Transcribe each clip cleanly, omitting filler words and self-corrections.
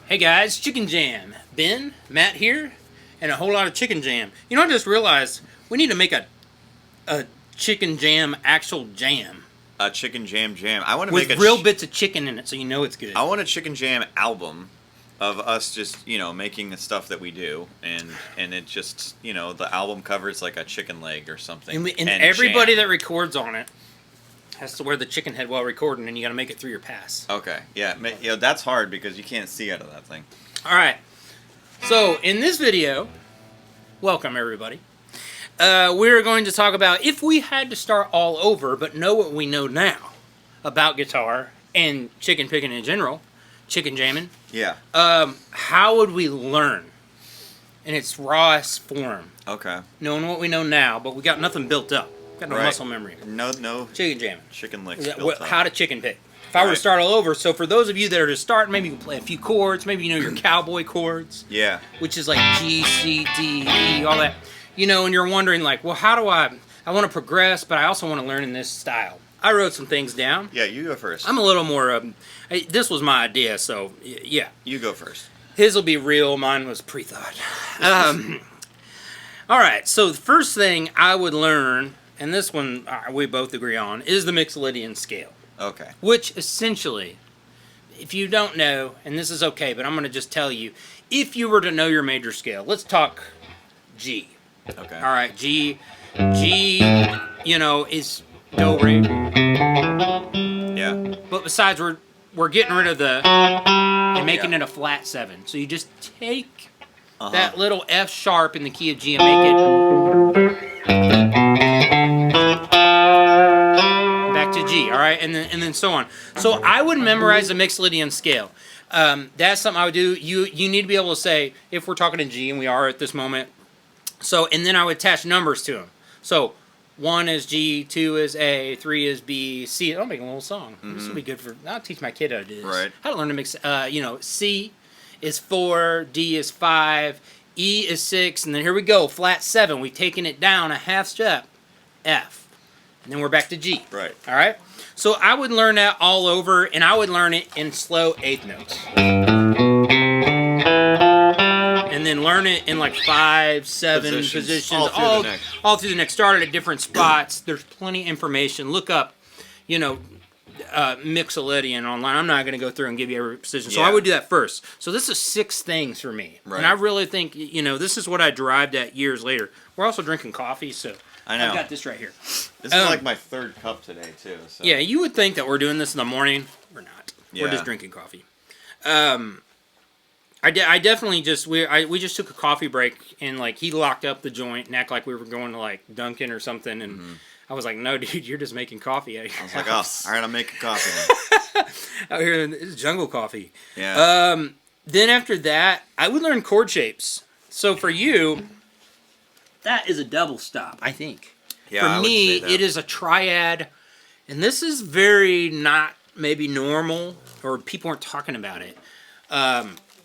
Hey guys, Chicken Jam. Ben, Matt here, and a whole lot of chicken jam. You know, I just realized we need to make a chicken jam actual jam. A chicken jam. I want to With make real bits of chicken in it, so you know it's good. I want a chicken jam album of us just making the stuff that we do, and it just the album covers like a chicken leg or something. And everybody that records on it has to wear the chicken head while recording, and you got to make it through your pass. Okay, yeah, that's hard because you can't see out of that thing. All right. So in this video, welcome everybody. We're going to talk about if we had to start all over, but know what we know now about guitar and chicken picking in general, chicken jamming. Yeah. How would we learn in its rawest form? Okay. Knowing what we know now, but we got nothing built up. Got no muscle memory. No. Chicken jamming. Chicken licks built up. How to chicken pick. If I were to start all over, so for those of you that are just starting, maybe you can play a few chords, maybe you know your cowboy chords. Yeah. Which is like G, C, D, E, all that. And you're wondering like, well, how do I want to progress, but I also want to learn in this style. I wrote some things down. Yeah, you go first. I'm a little more, this was my idea, so yeah. You go first. His will be real, mine was pre-thought. All right, so the first thing I would learn, and this one we both agree on, is the Mixolydian scale. Okay. Which essentially, if you don't know, and this is okay, but I'm going to just tell you, if you were to know your major scale, let's talk G. Okay. All right, G, is do, re. Yeah. But besides, we're getting rid of the and making it a flat 7. So you just take that little F sharp in the key of G and make it back to G. All right, and then so on. So I would memorize the Mixolydian scale. That's something I would do. You need to be able to say, if we're talking in G, and we are at this moment. So, and then I would attach numbers to them. So 1 is G, 2 is A, 3 is B, C. I'll make a little song. This will be good I'll teach my kid how to do this. Right. How to learn to mix, C is 4, D is 5, E is 6, and then here we go, flat 7. We've taken it down a half step, F. And then we're back to G. Right. All right? So I would learn that all over, and I would learn it in slow 8th notes. And then learn it in like 5, 7 positions, all through the neck. Started at different spots. There's plenty of information. Look up, Mixolydian online. I'm not going to go through and give you every position. So I would do that first. So this is 6 things for me. Right. And I really think, this is what I derived at years later. We're also drinking coffee, so I know. I've got this right here. This is like my 3rd cup today, too. So. Yeah, you would think that we're doing this in the morning. We're not. Yeah. We're just drinking coffee. I definitely we just took a coffee break, and like he locked up the joint and act like we were going to like Dunkin' or something, and I was like, no dude, you're just making coffee out of your house. I was like, oh, alright, I'm making coffee out here. This is jungle coffee. Yeah. Then after that, I would learn chord shapes. So for you, that is a double stop, I think. Yeah, for me, it is a triad, and this is very not maybe normal, or people aren't talking about it.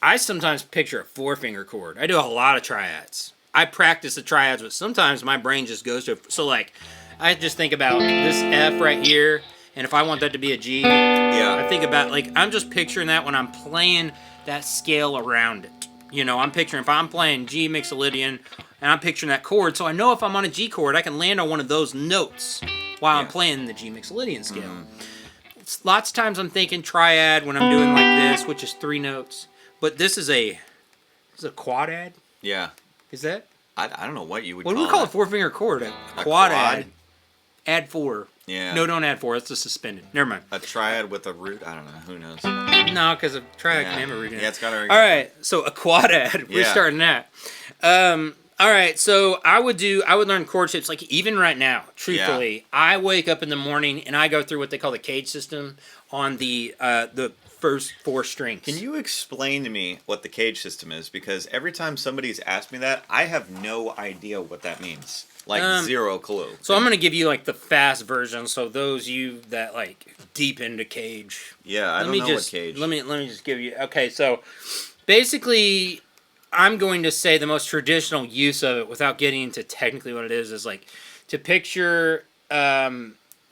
I sometimes picture a 4-finger chord. I do a lot of triads. I practice the triads, but sometimes my brain just goes to... So, like, I just think about this F right here, and if I want that to be a G, I think about, like, I'm just picturing that when I'm playing that scale around it. I'm picturing, if I'm playing G Mixolydian, and I'm picturing that chord, so I know if I'm on a G chord, I can land on one of those notes while I'm playing the G Mixolydian scale. Lots of times I'm thinking triad when I'm doing like this, which is 3 notes. But this is a quadad? Yeah. Is that? I don't know what you would call it. What do we call a 4-finger chord? A quadad. Add 4. Yeah. No, don't add 4. That's just suspended. Never mind. A triad with a root? I don't know. Who knows? No, because a triad can have a root in it. Yeah, it's got a root. All right. So a quadad. We're starting that. All right. So I would learn chord shapes. Like even right now, truthfully, I wake up in the morning and I go through what they call the cage system on the first 4 strings. Can you explain to me what the cage system is? Because every time somebody's asked me that, I have no idea what that means. Like, 0 clue. So I'm going to give you, like, the fast version, so those you that, like, deep into cage. Yeah, I don't know what cage. Let me just give you... Okay, so, basically, I'm going to say the most traditional use of it, without getting into technically what it is like, to picture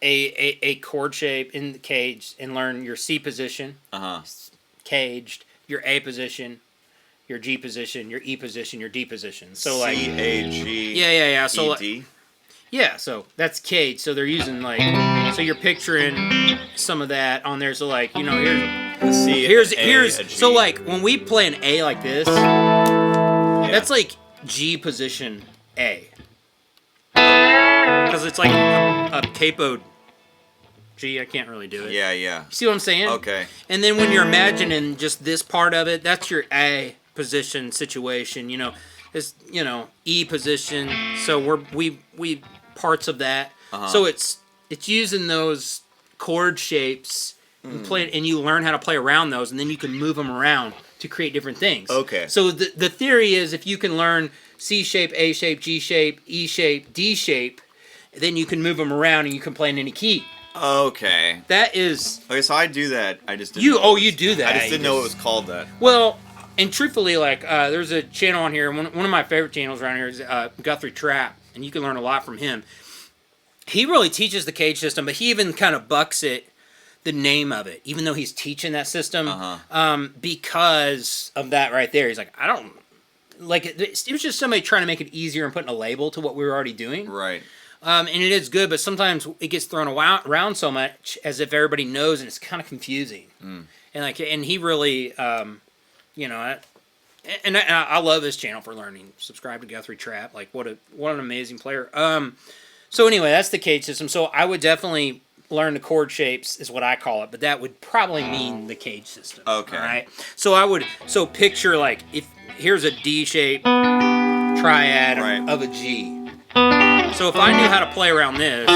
a chord shape in the cage and learn your C position, caged, your A position, your G position, your E position, your D position. So like C-A-G. yeah. So E-D. yeah, so that's cage. So they're using like, so you're picturing some of that on there. So like, you know, here's so like when we play an A like this, that's like G position A, because it's like a capoed G. I can't really do it. Yeah. You see what I'm saying? Okay. And then when you're imagining just this part of it, that's your A position situation. You know, it's, you know, E position. So we parts of that. So it's using those chord shapes and and you learn how to play around those, and then you can move them around to create different things. Okay. So the theory is if you can learn C shape, A shape, G shape, E shape, D shape, then you can move them around and you can play in any key. Okay. That is. Okay, so I do that. I just didn't You know you do that. I just didn't know it was called that. Well, and truthfully, like there's a channel on here. One of my favorite channels around here is Guthrie Trapp, and you can learn a lot from him. He really teaches the cage system, but he even kind of bucks it, the name of it, even though he's teaching that system, because of that right there. He's like, I don't like it. It was just somebody trying to make it easier and putting a label to what we were already doing. Right. And it is good, but sometimes it gets thrown around so much as if everybody knows, and it's kind of confusing. And he really, you know, and I love his channel for learning. Subscribe to Guthrie Trapp. Like what an amazing player. So anyway, that's the cage system. So I would definitely learn the chord shapes, is what I call it, but that would probably mean the cage system. Okay. All right. So picture like if here's a D shape triad of a G. So if I knew how to play around this,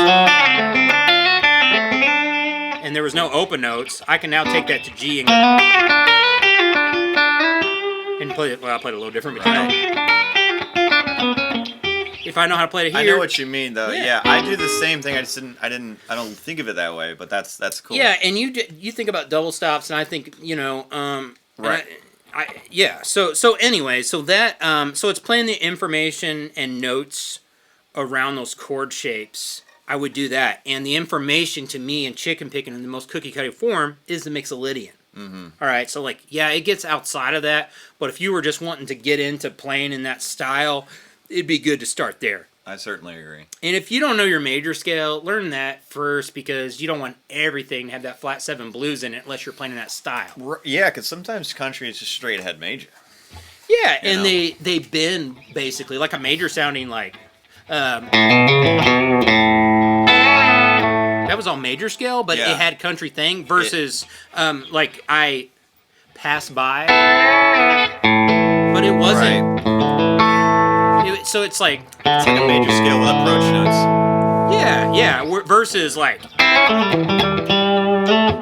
and there was no open notes, I can now take that to G and play it. Well, I played it a little different, but you know. If I know how to play it here, I know what you mean, though. Yeah, I do the same thing. I don't think of it that way, but that's cool. Yeah, and you think about double stops, and I think, you know, right. So anyway, so that so it's playing the information and notes around those chord shapes. I would do that, and the information to me in chicken picking in the most cookie cutter form is the Mixolydian. All right, so like, yeah, it gets outside of that, but if you were just wanting to get into playing in that style, it'd be good to start there. I certainly agree. And if you don't know your major scale, learn that first, because you don't want everything to have that flat 7 blues in it unless you're playing in that style. Yeah, because sometimes country is just straight ahead major. Yeah, and they bend basically like a major sounding like. That was all major scale, but it had country thing versus like I pass by, but it wasn't. Right. So it's like a major scale with approach notes. Yeah. Versus like,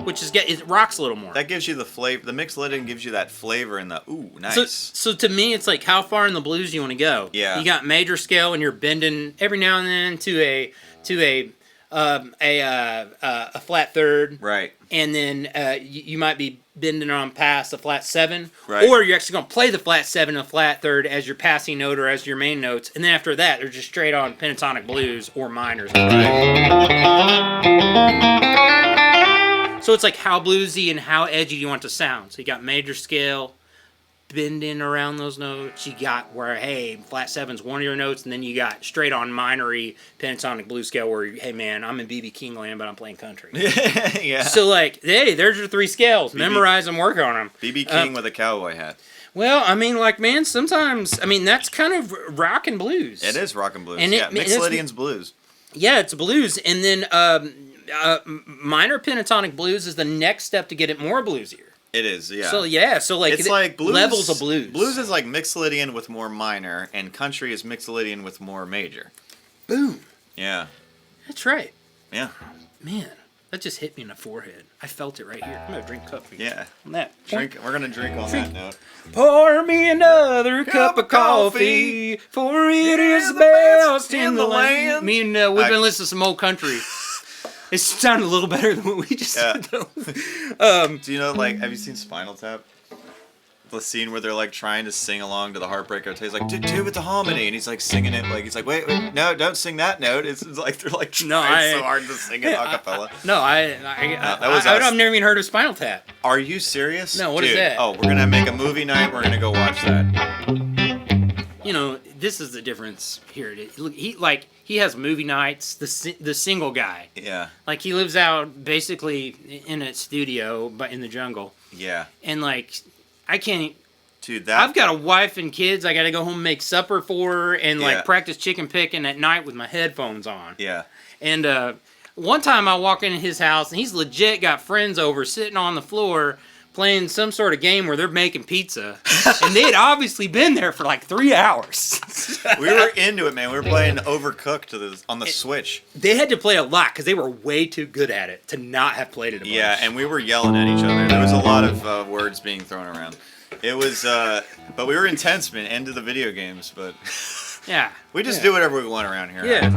which is it rocks a little more. That gives you the flavor. The Mixolydian gives you that flavor and the ooh, nice. So to me, it's like how far in the blues do you want to go? Yeah. You got major scale, and you're bending every now and then to a flat third. Right. And then you might be bending on past a flat 7, right. Or you're actually going to play the flat 7 and a flat third as your passing note or as your main notes, and then after that, they're just straight on pentatonic blues or minors. Right. So it's like how bluesy and how edgy do you want to sound? So you got major scale, bending around those notes. You got where, hey, flat 7's one of your notes, and then you got straight on minory pentatonic blues scale where, hey, man, I'm in B.B. King land, but I'm playing country. Yeah. So, like, hey, there's your 3 scales. Memorize them, work on them. B.B. King with a cowboy hat. Well, I mean, like, man, sometimes, I mean, that's kind of rock and blues. It is rock and blues. And Mixolydian's blues. Yeah, it's blues. And then minor pentatonic blues is the next step to get it more bluesier. It is, yeah. So like it's like blues, levels of blues. Blues is like Mixolydian with more minor, and country is Mixolydian with more major. Boom. Yeah. That's right. Yeah. Man, that just hit me in the forehead. I felt it right here. I'm gonna drink a cup for you. Yeah. On that. We're gonna drink on that note. Pour me another cup of coffee, for it is the best in the land. Me and we've been listening to some old country. It sounded a little better than what we just did, though. Do you know, like, have you seen Spinal Tap? the scene where they're like trying to sing along to the Heartbreak Hotel. He's like, "Do with the harmony," and he's like singing it like he's like, "Wait, no, don't sing that note." It's like they're like trying so hard to sing it a cappella. I've never even heard of Spinal Tap. Are you serious? No, what is that? Oh, we're gonna make a movie night. We're gonna go watch that. You know, this is the difference here. Look, he has movie nights. The single guy. Yeah. Like he lives out basically in a studio, but in the jungle. Yeah. And like, I can't. Dude, I've got a wife and kids. I got to go home and make supper for her and like practice chicken picking at night with my headphones on. Yeah. And one time I walk into his house and he's legit got friends over sitting on the floor playing some sort of game where they're making pizza. And they had obviously been there for like 3 hours. We were into it, man. We were playing Overcooked on the Switch. They had to play a lot because they were way too good at it to not have played it a bunch. Yeah, and we were yelling at each other. There was a lot of words being thrown around. It was, but we were intense, man, into the video games, but yeah, we just do whatever we want around here. Yeah.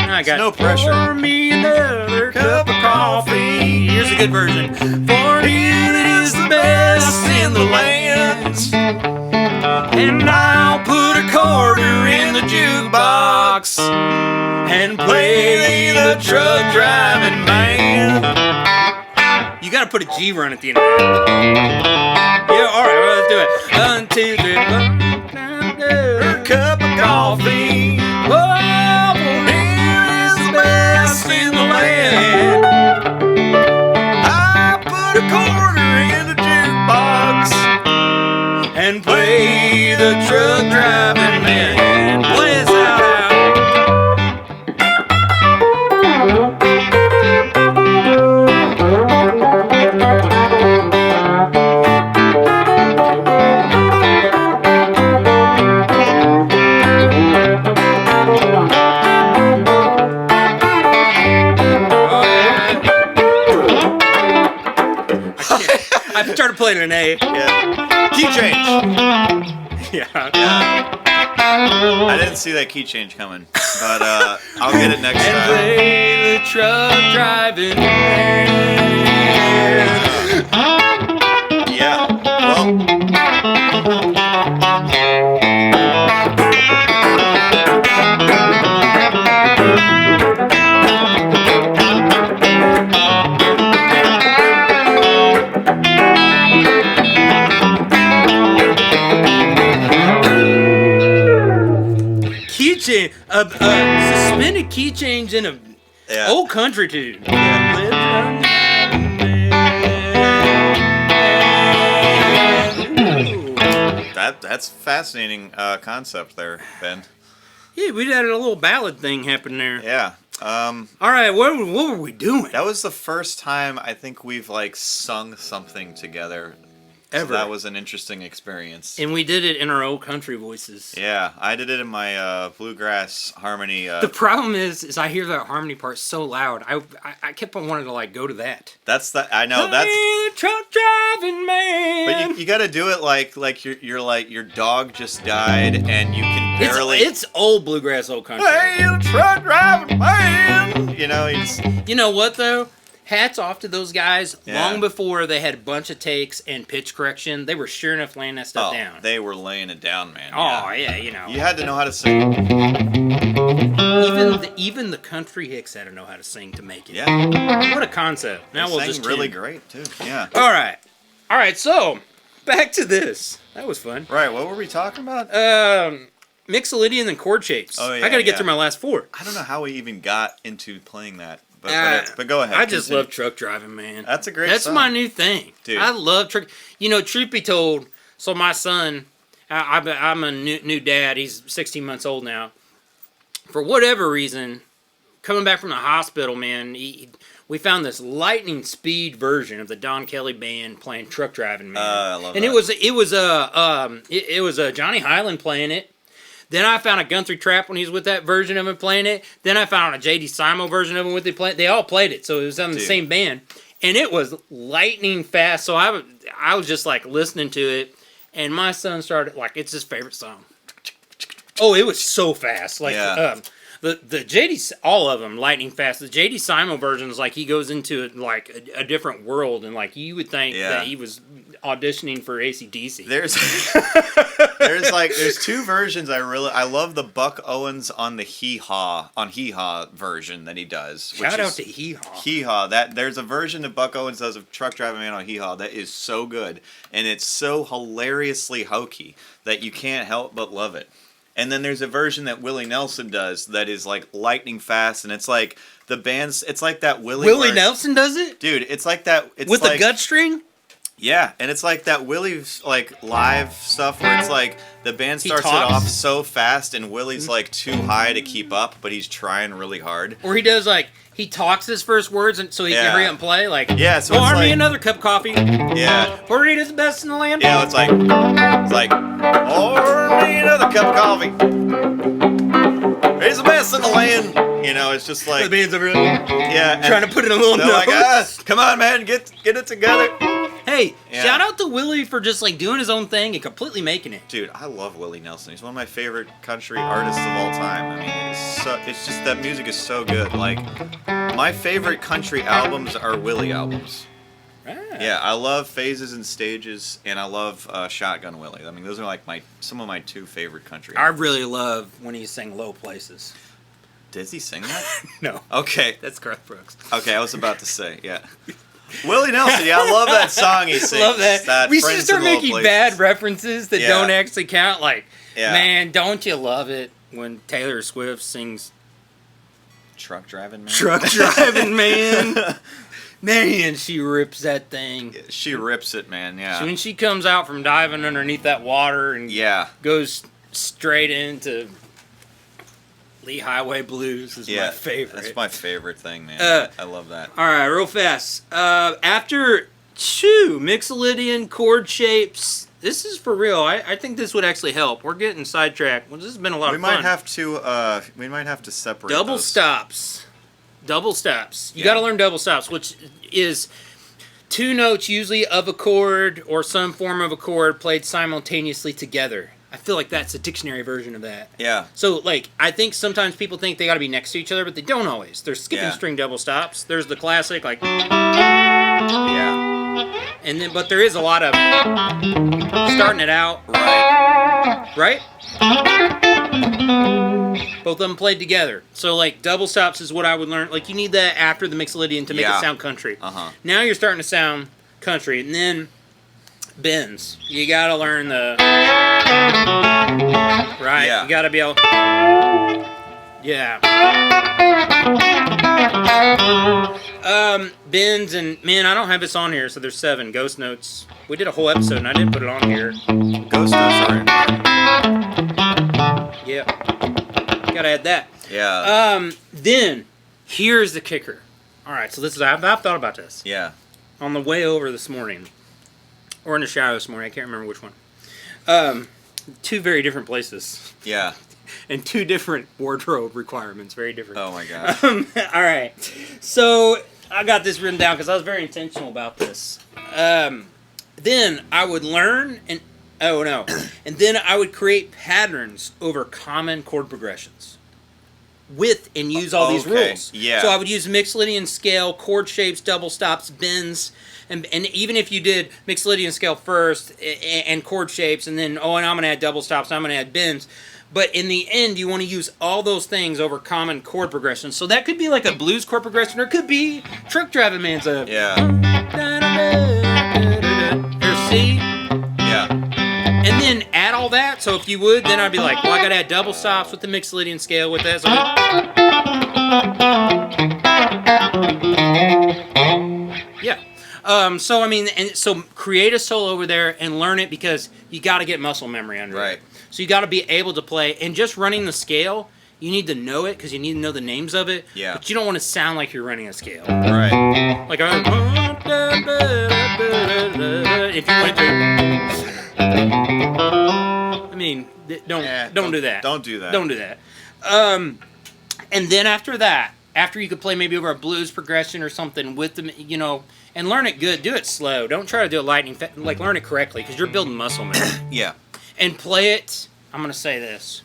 I got no pressure. Pour me another cup of coffee. Here's a good version. For it is the best in the land. And I'll put a quarter in the jukebox and play the truck driving man. You gotta put a G run at the end of that. Yeah, alright, well, let's do it. 1, 2, 3, 4. A cup of coffee. Oh, for it is the best in the land. I put a quarter in the jukebox and play the truck driving man. Play us out. I started playing an A. Yeah. Key change. Yeah. I didn't see that key change coming, but I'll get it next and time. play the truck driving man. Yeah. Well. Suspended key change in a old country tune. That's fascinating concept there, Ben. Yeah, we had a little ballad thing happen there. Yeah. All right, what were we doing? That was the first time I think we've like sung something together. Ever. So that was an interesting experience. And we did it in our old country voices. Yeah, I did it in my bluegrass harmony. The problem is I hear that harmony part so loud. I kept on wanting to like go to that. I know that's the truck driving man. But you got to do it like you're like your dog just died and you can barely. It's old bluegrass, old country. Hey, the truck driving man. You know what though? Hats off to those guys. Yeah. Long before they had a bunch of takes and pitch correction, they were sure enough laying that stuff down. They were laying it down, man. Oh, yeah, you know. You had to know how to sing. Even the country hicks had to know how to sing to make it. Yeah. What a concept. Now we'll just really great, too. Yeah. All right, so back to this. That was fun. Right, what were we talking about? Mixolydian and chord shapes. Oh, yeah, I got to get through my last 4. I don't know how we even got into playing that. But go ahead. I just love truck driving, man. That's a great That's song. my new thing. Dude. I love truck. You know, truth be told, so my son, I'm a new dad. He's 16 months old now. For whatever reason, coming back from the hospital, man, we found this lightning speed version of the Don Kelly band playing Truck Driving Man. I love and that. it was Johnny Hyland playing it. Then I found a Guthrie Trapp when he was with that version of him playing it. Then I found a J.D. Simo version of him with it playing. They all played it, so it was on the same band, and it was lightning fast. So I was just like listening to it, and my son started like it's his favorite song. Oh, it was so fast, like the J.D. all of them lightning fast. The J.D. Simo version is like he goes into like a different world, and like you would think that he was auditioning for AC/DC. There's two versions I love the Buck Owens on the Hee Haw version that he does. Shout out to Hee Haw. Hee Haw. There's a version that Buck Owens does of Truck Driving Man on Hee Haw that is so good, and it's so hilariously hokey that you can't help but love it. And then there's a version that Willie Nelson does that is like lightning fast, and it's like the band's. It's like that Willie Nelson does it, dude. It's like that. It's with like, the gut string. Yeah, and it's like that Willie's like live stuff where it's like the band starts it off so fast and Willie's like too high to keep up, but he's trying really hard. Or he does like he talks his first words and so he can hurry up and play. Like, so pour me another cup of coffee. Yeah, Burrito's the best in the land. Yeah, it's like pour me another cup of coffee. He's the best in the land. You know, it's just like the band's over trying to put it in a little note. Like, come on, man, get it together. Hey, shout out to Willie for just like doing his own thing and completely making it. Dude, I love Willie Nelson. He's one of my favorite country artists of all time. I mean, it's just that music is so good. Like, my favorite country albums are Willie albums. Yeah, I love Phases and Stages, and I love Shotgun Willie. I mean, those are like some of my two favorite country albums. I really love when he sang Low Places. Does he sing that? No. Okay. That's Garth Brooks. Okay, I was about to say, yeah. Willie Nelson, I love that song he sings. Love that. We should start making bad references that don't actually count. Like, man, don't you love it when Taylor Swift sings Truck Driving Man? Truck Driving Man. Man, she rips that thing. She rips it, man, yeah. When she comes out from diving underneath that water and goes straight into Lee Highway Blues is my favorite. That's my favorite thing, man. I love that. All right, real fast. After Mixolydian chord shapes, this is for real. I think this would actually help. We're getting sidetracked. Well, this has been a lot of fun. We might have to separate double those. Stops. Double stops. You got to learn double stops, which is two notes usually of a chord or some form of a chord played simultaneously together. I feel like that's a dictionary version of that. Yeah. So, like, I think sometimes people think they got to be next to each other, but they don't always. There's skipping string double stops. There's the classic, like... Yeah. And then, but there is a lot of starting it out. Right? Both of them played together. So, like, double stops is what I would learn. Like, you need that after the Mixolydian to make it sound country. Now you're starting to sound country. And then bends. You got to learn the... Right? Yeah. You got to be able... Yeah. Bends and... Man, I don't have this on here, so there's 7. Ghost notes. We did a whole episode, and I didn't put it on here. Ghost notes are important. Yep. Gotta add that. Yeah. Then, here's the kicker. Alright, so this is... I've thought about this. Yeah. On the way over this morning. Or in the shower this morning. I can't remember which one. 2 very different places. Yeah. And 2 different wardrobe requirements. Very different. Oh, my gosh. Alright. So, I got this written down because I was very intentional about this. Then, I would learn and... Oh, no. And then I would create patterns over common chord progressions. With and use all these rules. Yeah. So I would use Mixolydian scale, chord shapes, double stops, bends, and even if you did Mixolydian scale first and chord shapes, and then and I'm gonna add double stops, I'm gonna add bends. But in the end, you want to use all those things over common chord progressions. So that could be like a blues chord progression, or it could be Truck Driving Man's a or C. Yeah. And then add all that. So if you would, then I'd be like, well, I gotta add double stops with the Mixolydian scale with that. So yeah. So I mean, and so create a solo over there and learn it because you got to get muscle memory under it. So you got to be able to play, and just running the scale, you need to know it because you need to know the names of it. Yeah. But you don't want to sound like you're running a scale. Right. Like if you went through. I mean, don't do that. Don't do that. Don't do that. And then after that, after you could play maybe over a blues progression or something with them, and learn it good. Do it slow. Don't try to do it lightning. Like, learn it correctly because you're building muscle memory. Yeah. And play it, I'm going to say this,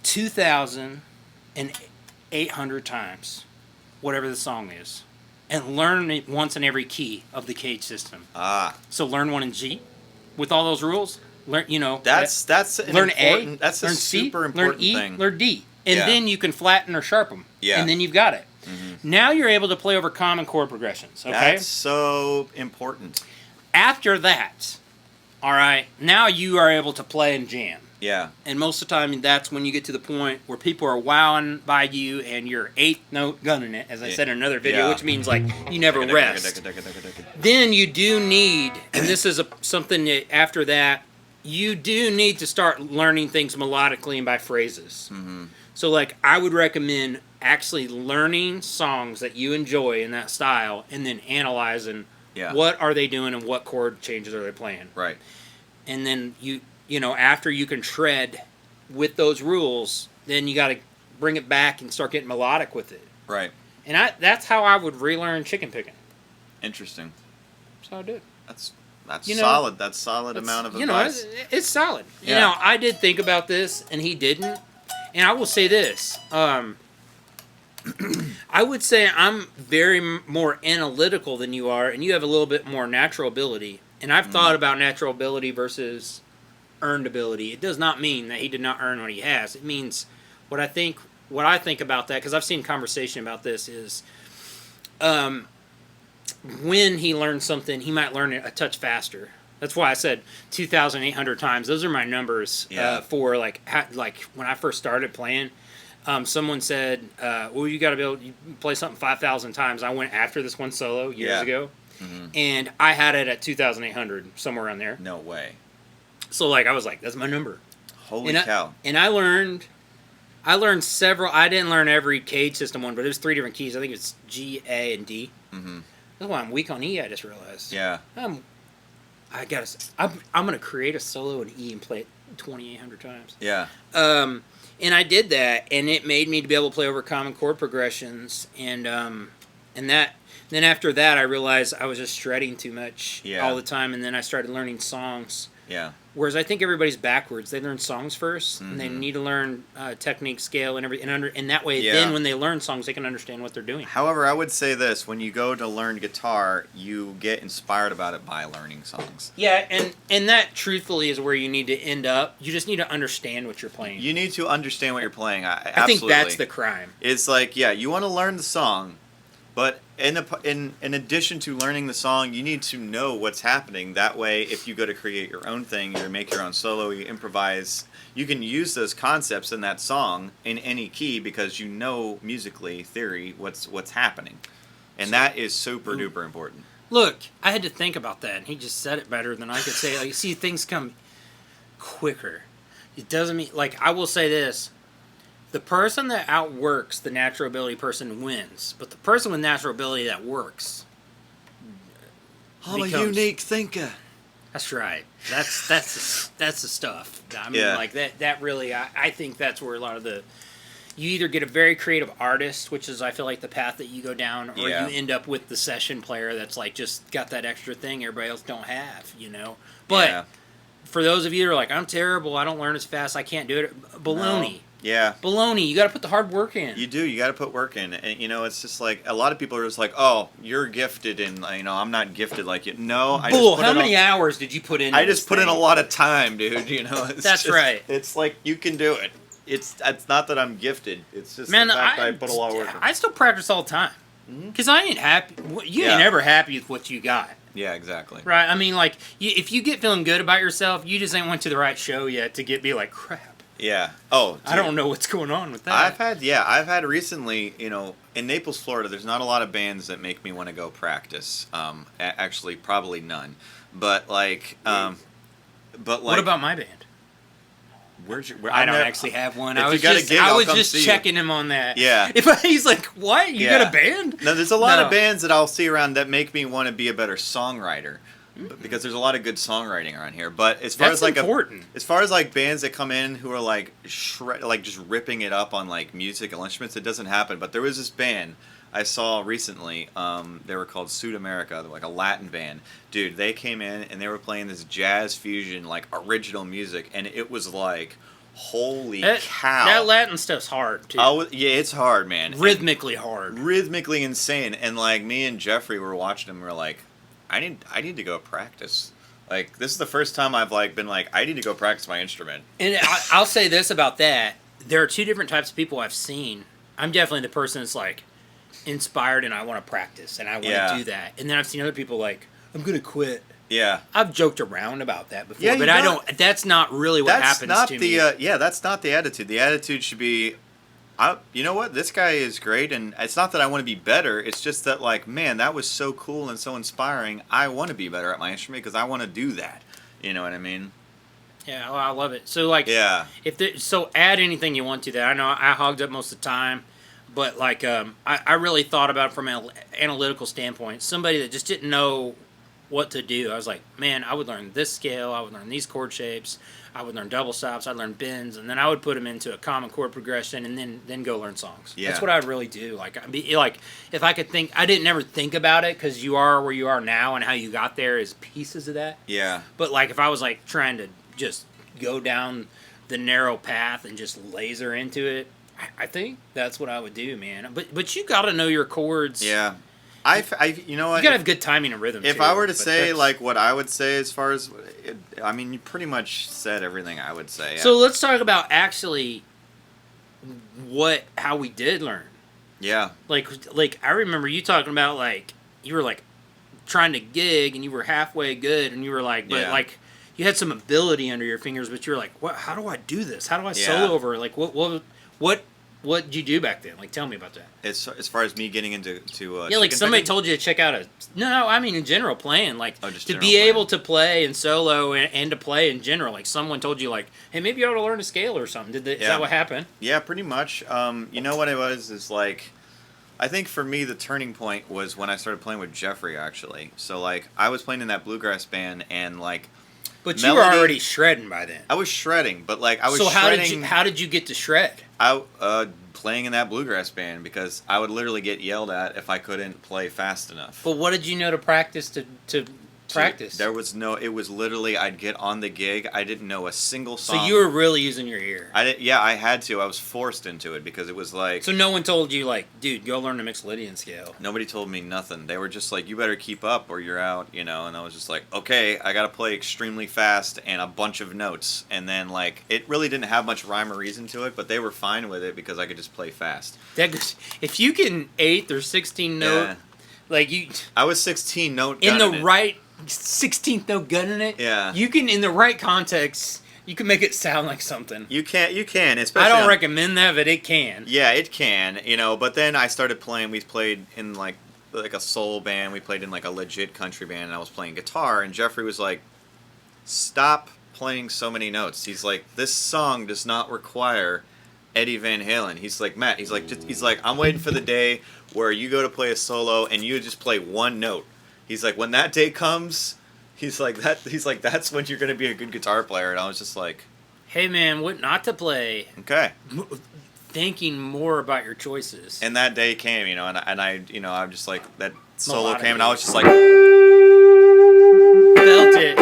2,800 times, whatever the song is. and learn it once in every key of the Cage system. Ah. So learn one in G, with all those rules. Learn, That's an learn important, A. That's a learn super C, important learn E, thing. learn D, and Yeah. then you can flatten or sharp them. Yeah. And then you've got it. Now you're able to play over common chord progressions. Okay. That's so important. After that, all right, now you are able to play and jam. Yeah. And most of the time, that's when you get to the point where people are wowing by you and you're eighth note gunning it, as I said in another video, Yeah. which means like you never rest. Then you do need, and this is something that after that, you do need to start learning things melodically and by phrases. So like I would recommend actually learning songs that you enjoy in that style and then analyzing what are they doing and what chord changes are they playing. Right. And then after you can shred with those rules, then you got to bring it back and start getting melodic with it. Right. And that's how I would relearn chicken picking. Interesting. That's how I do it. That's solid. That's solid amount of advice. It's solid. Yeah. I did think about this, and he didn't. And I will say this. I would say I'm very more analytical than you are, and you have a little bit more natural ability. And I've thought about natural ability versus earned ability. It does not mean that he did not earn what he has. It means what I think about that, because I've seen conversation about this, is when he learns something, he might learn it a touch faster. That's why I said 2,800 times. Those are my numbers for like when I first started playing. Someone said, well, you got to be able to play something 5,000 times. I went after this one solo years ago, and I had it at 2,800, somewhere around there. No way. So like I was like, that's my number. Holy cow. And I learned several. I didn't learn every Cage system one, but it was 3 different keys. I think it's G, A, and D. That's why I'm weak on E, I just realized. Yeah. I'm going to create a solo in E and play it 2,800 times. Yeah. And I did that, and it made me to be able to play over common chord progressions, and that. Then after that, I realized I was just shredding too much all the time, and then I started learning songs. Yeah. Whereas I think everybody's backwards. They learn songs first, and they need to learn technique, scale, and everything. And that way, then when they learn songs, they can understand what they're doing. However, I would say this: when you go to learn guitar, you get inspired about it by learning songs. Yeah, and that truthfully is where you need to end up. You just need to understand what you're playing. You need to understand what you're playing. I think that's the crime. It's like, you want to learn the song, but in addition to learning the song, you need to know what's happening. That way, if you go to create your own thing, you make your own solo, you improvise, you can use those concepts in that song in any key because you know musically, theory, what's happening. And that is super duper important. Look, I had to think about that, and he just said it better than I could say. Like, you see, things come quicker. It doesn't mean, like, I will say this. The person that outworks the natural ability person wins, but the person with natural ability that works I'm a unique thinker. That's right. That's the stuff. I mean, like that really. I think that's where a lot of the. You either get a very creative artist, which is I feel like the path that you go down, or you end up with the session player that's like just got that extra thing everybody else don't have, But for those of you that are like, I'm terrible, I don't learn as fast, I can't do it. Baloney. No. Yeah. Baloney. You got to put the hard work in. You do. You got to put work in. And, it's just like, a lot of people are just like, oh, you're gifted, and, I'm not gifted like you. No, I Bull, just put how many hours did you put in? I just put in a lot of time, dude, That's right. It's like, you can do it. It's not that I'm gifted. It's just the fact that I put a lot of work in. I still practice all the time. Because I ain't happy. You ain't ever happy with what you got. Yeah, exactly. Right? I mean, like, if you get feeling good about yourself, you just ain't went to the right show yet to be like, crap. Yeah. Oh, dude. I don't know what's going on with that. I've had recently, in Naples, Florida, there's not a lot of bands that make me want to go practice. Actually, probably none. But like, what about my band? I don't actually have one. I was just checking him on that. Yeah. He's like, what? You got a band? No, there's a lot of bands that I'll see around that make me want to be a better songwriter. Because there's a lot of good songwriting around here, but as far as like bands that come in who are like just ripping it up on like music and instruments, it doesn't happen. But there was this band I saw recently. They were called Sud America. They're like a Latin band. Dude, they came in and they were playing this jazz fusion, like original music, and it was like, Holy That, cow! that Latin stuff's hard too. Oh yeah, it's hard, man. Rhythmically hard. Rhythmically insane. And like me and Jeffrey were watching him. We were like, I need to go practice. Like this is the first time I've like been like, I need to go practice my instrument. And I'll say this about that: there are two different types of people I've seen. I'm definitely the person that's like inspired and I want to practice and I want to do that. And then I've seen other people like, I'm gonna quit. Yeah, I've joked around about that before, yeah, but I don't. That's not really what happens to me. Yeah, that's not the attitude. The attitude should be, you know what? This guy is great, and it's not that I want to be better. It's just that, like, man, that was so cool and so inspiring. I want to be better at my instrument because I want to do that. You know what I mean? Yeah, well, I love it. So, like, yeah. So add anything you want to that. I know I hogged up most of the time, but like, I really thought about it from an analytical standpoint. Somebody that just didn't know what to do. I was like, man, I would learn this scale, I would learn these chord shapes, I would learn double stops, I'd learn bends, and then I would put them into a common chord progression, and then go learn songs. Yeah. That's what I'd really do. Like, I'd be like, if I could think, I didn't ever think about it because you are where you are now, and how you got there is pieces of that. Yeah. But like, if I was like trying to just go down the narrow path and just laser into it, I think that's what I would do, man. But you got to know your chords. Yeah. You know what? You gotta have good timing and rhythm. If too, I were to say like what I would say as far as, I mean, you pretty much said everything I would say. So let's talk about actually how we did learn. Yeah. Like I remember you talking about like you were like trying to gig and you were halfway good and you were like, but like you had some ability under your fingers, but you were like, what? How do I do this? How do I solo over? Like what did you do back then? Like, tell me about that. As far as me getting into like somebody told you to check out I mean in general playing, like to be playing. able to play and solo and to play in general. Like someone told you like, hey, maybe you ought to learn a scale or something. Is that what happened? Yeah, pretty much. You know what it was is like, I think for me the turning point was when I started playing with Jeffrey actually. So like I was playing in that bluegrass band and like. But you were already shredding by then. I was shredding, but like I was. So shredding, how did you get to shred? Playing in that bluegrass band because I would literally get yelled at if I couldn't play fast enough. But what did you know to practice to practice? There was no. It was literally I'd get on the gig. I didn't know a single song. So you were really using your ear. Yeah, I had to. I was forced into it because it was like. So no one told you like, dude, go learn the Mixolydian scale. Nobody told me nothing. They were just like, you better keep up or you're out, you know. And I was just like, okay, I got to play extremely fast and a bunch of notes. And then like, it really didn't have much rhyme or reason to it, but they were fine with it because I could just play fast. If you can 8th or 16 note, like you. I was 16 note in the right 16th note gunning it. Yeah. You can, in the right context, you can make it sound like something. You can, especially. I don't recommend that, but it can. Yeah, it can, you know. But then I started playing. We played in like a soul band. We played in like a legit country band, and I was playing guitar. And Jeffrey was like, "Stop playing so many notes." He's like, "This song does not require Eddie Van Halen." He's like, "Matt," he's like, "I'm waiting for the day where you go to play a solo and you just play one note." He's like, "When that day comes," he's like, "That's when you're gonna be a good guitar player." And I was just like, "Hey man, what not to play?" Okay. Thinking more about your choices. And that day came, you know, and I, you know, I'm just like that solo came, and I was just like, felt it.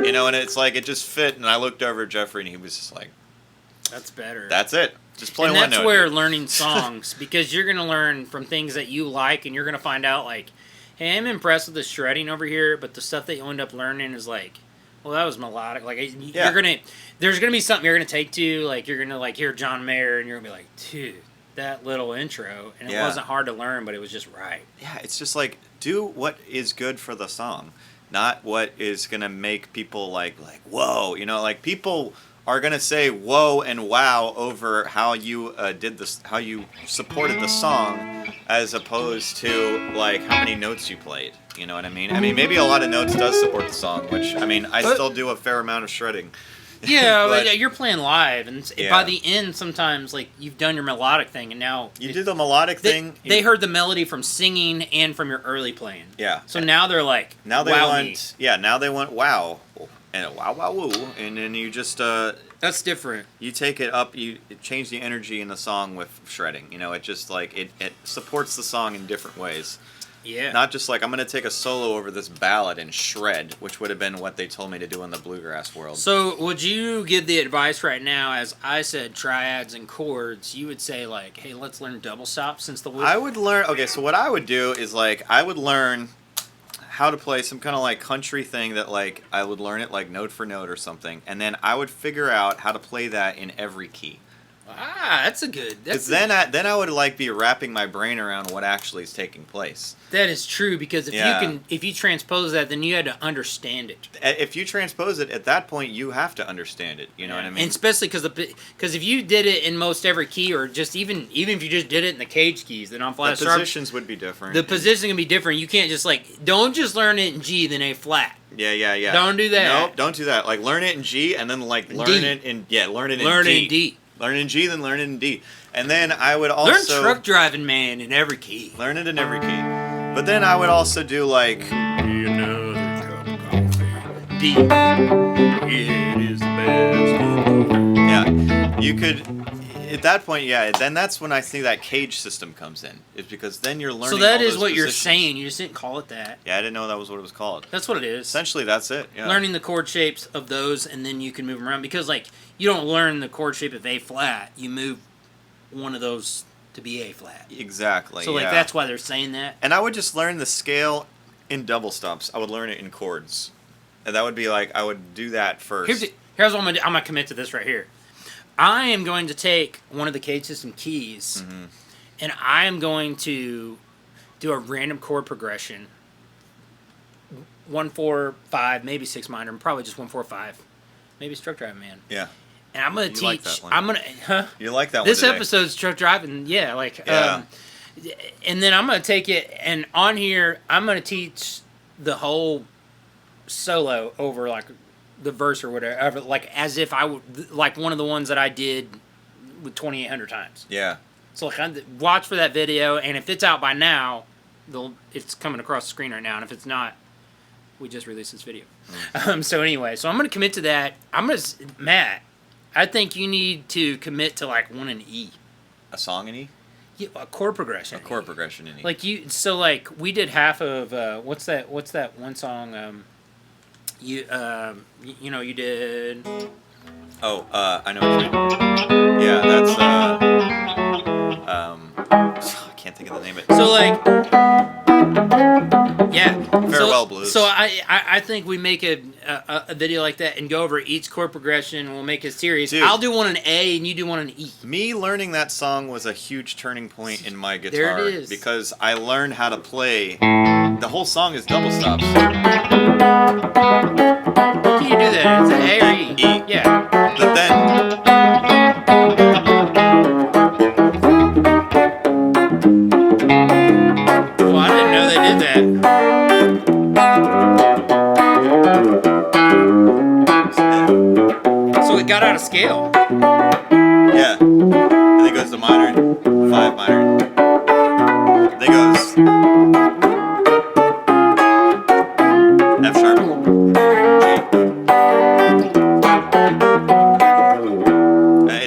You know, and it's like it just fit, and I looked over at Jeffrey, and he was just like, "That's better. That's it. Just play one note." And that's where learning songs, because you're gonna learn from things that you like, and you're gonna find out like, hey, I'm impressed with the shredding over here, but the stuff that you end up learning is like, well, that was melodic. Like there's gonna be something you're gonna take to, like you're gonna like hear John Mayer, and you're gonna be like, dude, that little intro, and it wasn't hard to learn, but it was just right. Yeah, it's just like do what is good for the song, not what is gonna make people like whoa, you know, like people are gonna say whoa and wow over how you did this, how you supported the song, as opposed to like how many notes you played. You know what I mean? I mean, maybe a lot of notes does support the song, which I mean, I still do a fair amount of shredding. Yeah, but you're playing live, and by the end, sometimes like you've done your melodic thing, and now you do the melodic thing. They heard the melody from singing and from your early playing. Yeah. So now they're like, now they wow want, me. now they want wow, and a wow wow woo, and then you just that's different. You take it up, you change the energy in the song with shredding. You know, it just like it supports the song in different ways. Yeah. Not just like I'm gonna take a solo over this ballad and shred, which would have been what they told me to do in the bluegrass world. So would you give the advice right now, as I said, triads and chords? You would say like, hey, let's learn double stop since the I would learn. Okay, so what I would do is like I would learn how to play some kind of like country thing that like I would learn it like note for note or something, and then I would figure out how to play that in every key. That's a good. Because then I would like be wrapping my brain around what actually is taking place. That is true, because if you transpose that, then you had to understand it. If you transpose it at that point, you have to understand it. You know what I mean? And especially because if you did it in most every key, or just even if you just did it in the cage keys, then on flat the positions would be different. The position can be different. You can't just don't just learn it in G then A flat. Yeah. Don't do that. Nope, don't do that. Like learn it in G and then like learn it in D. Learn it in D. Learn it in G, then learn it in D. And then I would also... Learn truck driving, man, in every key. Learn it in every key. But then I would also do, like... Another cup of coffee. D. It is the best. Yeah. You could... At that point, yeah, then that's when I think that cage system comes in. Is because then you're learning. So that all is those what you're positions. saying. You just didn't call it that. Yeah, I didn't know that was what it was called. That's what it is. Essentially, that's it. Yeah. Learning the chord shapes of those, and then you can move them around. Because, like, you don't learn the chord shape of A flat. You move one of those to be A flat. Exactly. So, like, that's why they're saying that. And I would just learn the scale in double stops. I would learn it in chords. And that would be like, I would do that first. Here's what I'm going to do. I'm going to commit to this right here. I am going to take one of the cage system keys, and I am going to do a random chord progression. 1, 4, 5, maybe 6 minor, and probably just 1, 4, 5, maybe truck driving, man. Yeah. And I'm gonna teach. Like that one. I'm gonna. Huh? You like that one? This today. episode's truck driving. Yeah, like. Yeah. And then I'm gonna take it, and on here I'm gonna teach the whole solo over like the verse or whatever, like as if I would like one of the ones that I did with 2,800 times. Yeah. So like, watch for that video, and if it's out by now, it's coming across the screen right now, and if it's not, we just released this video. So anyway, so I'm gonna commit to that. Matt, I think you need to commit to like one in E. A song in E? Yeah, a chord progression. A chord progression in E. Like we did half of what's that one song you know you did. Oh, I know what you mean. Yeah, that's I can't think of the name of it. So like yeah, Farewell Blues. So I think we make a video like that and go over each chord progression, and we'll make a series. Dude, I'll do one in A and you do one in E. Me learning that song was a huge turning point in my guitar. There it is. Because I learned how to play. The whole song is double stops. Can you do that? Is it A or E? E. Yeah. But then. Well, I didn't know they did that. So it got out of scale. Yeah. And then it goes to minor, 5 minor. Then it goes F sharp,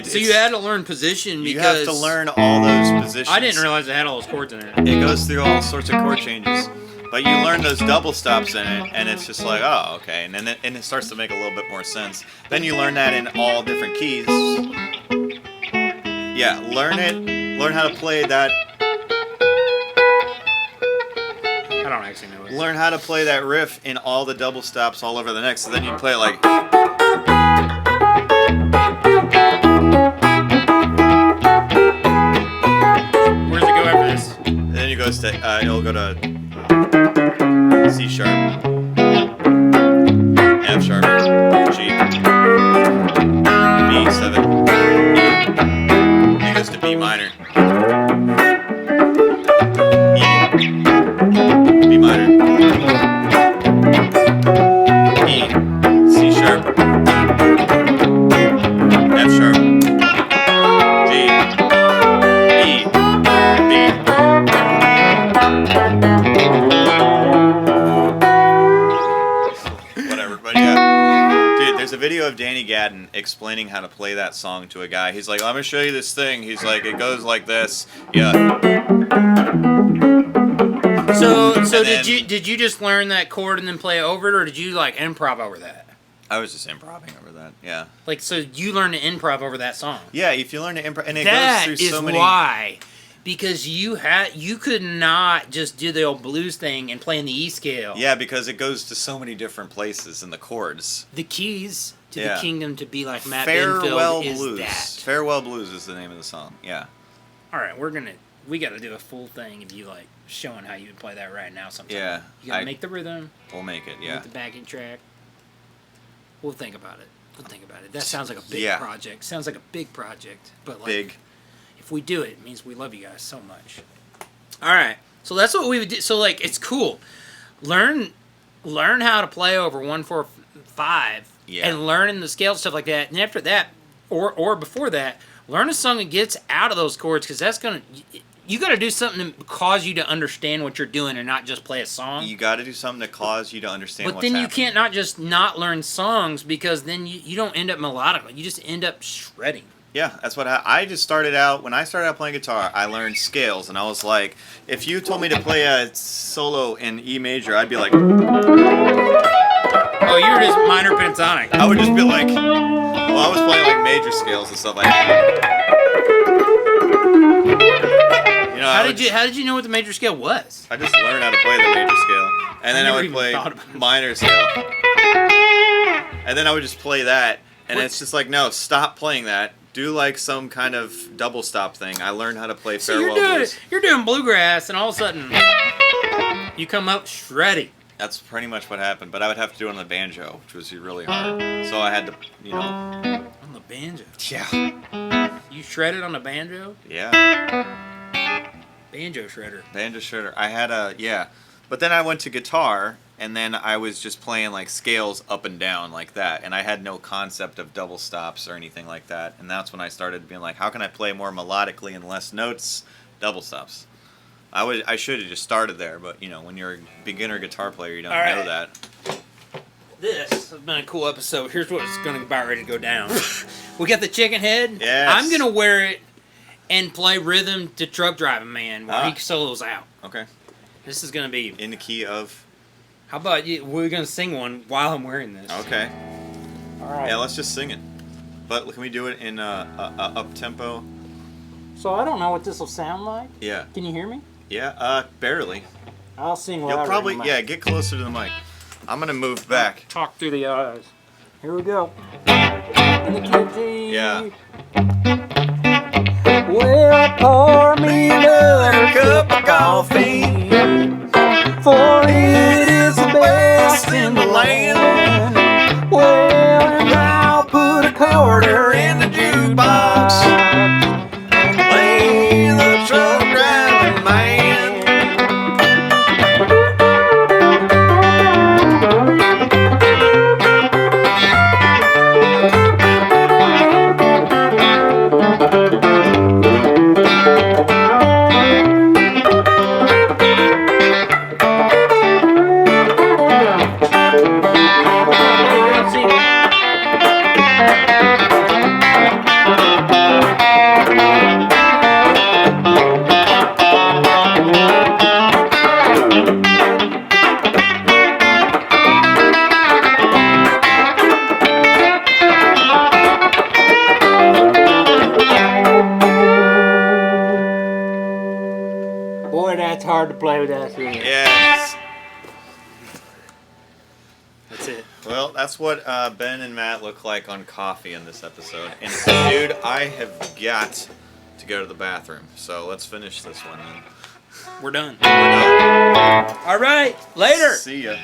G. So you had to learn position because you have to learn all those positions. I didn't realize it had all those chords in it. It goes through all sorts of chord changes. But you learn those double stops in it, and it's just like, oh, okay. And then it starts to make a little bit more sense. Then you learn that in all different keys. Yeah, learn it. Learn how to play that. I don't actually know it. Learn how to play that riff in all the double stops all over the neck. So then you play it like. Where's it go after this? And then it goes to. It'll go to C sharp, F sharp, G, B7, E. Then it goes to B minor, E, B minor, E, C sharp, F sharp, G, E, B. Whatever, but yeah. Dude, there's a video of Danny Gadden explaining how to play that song to a guy. He's like, I'm gonna show you this thing. He's like, it goes like this. Yeah. So So And did you just learn that chord and then play over it, or did you like improv over that? I was just improvising over that. Yeah. Like, so you learned to improv over that song. Yeah, if you learn to improv, and it That goes through is so many. why. Because you could not just do the old blues thing and play in the E scale. Yeah, because it goes to so many different places in the chords. The keys to Yeah. the kingdom to be like Matt Farewell Benfield is Blues. that. Farewell Blues is the name of the song. Yeah. All right, we got to do a full thing of you like showing how you would play that right now. Sometime. Yeah, You got to make the rhythm. We'll make it. Yeah. Make the backing track. We'll think about it. That sounds like a big Yeah. project. Sounds like a big project, but like Big. if we do it, it means we love you guys so much. All right, so that's what we would do. So like, it's cool. Learn how to play over 1-4-5, Yeah. and learning the scale stuff like that. And after that, or before that, learn a song that gets out of those chords, because that's gonna. You got to do something to cause you to understand what you're doing, and not just play a song. You got to do something to cause you to understand. But what's then you happening. can't not just not learn songs, because then you don't end up melodically. You just end up shredding. Yeah, that's what I just started out. When I started out playing guitar, I learned scales, and I was like, if you told me to play a solo in E major, I'd be like, Oh, you were just minor pentatonic. I would just be like, well, I was playing like major scales and stuff like that. You know, How did you know what the major scale was? I just learned how to play the major scale, and then I never would even play thought about it. minor scale, and then I would just play that, and it's just like, no, stop playing that. Do like some kind of double stop thing. I learned how to play So Farewell Blues. you're doing bluegrass, and all of a sudden you come up shredding. That's pretty much what happened, but I would have to do it on the banjo, which was really hard. So I had to, On the banjo. Yeah. You shredded on the banjo? Yeah. Banjo shredder. Banjo shredder. I had yeah. But then I went to guitar, and then I was just playing like scales up and down like that, and I had no concept of double stops or anything like that. And that's when I started being like, how can I play more melodically and less notes? Double stops. I should have just started there, but when you're a beginner guitar player, you don't All right. know that. This has been a cool episode. Here's what's going to be about ready to go down. We got the chicken head. Yes. I'm going to wear it and play rhythm to Truck Driving Man while he solos out. Okay. This is going to be... In the key of. How about you? We're going to sing one while I'm wearing this. Okay. All right. Yeah, let's just sing it. But can we do it in up tempo? So I don't know what this will sound like. Yeah. Can you hear me? Yeah. Barely. I'll sing while You'll I probably read my- get closer to the mic. I'm gonna move back. Talk through the eyes. Here we go. In the kitchen. Yeah. Well, pour me another cup of coffee, for it is the best in the land. Well, and I'll put a quarter in the jukebox and play the truck driving man. Boy, that's hard to play with that thing. Yes. That's it. Well, that's what Ben and Matt look like on coffee in this episode. And dude, I have got to go to the bathroom. So let's finish this one then. We're done. We're done. All right, later. See ya.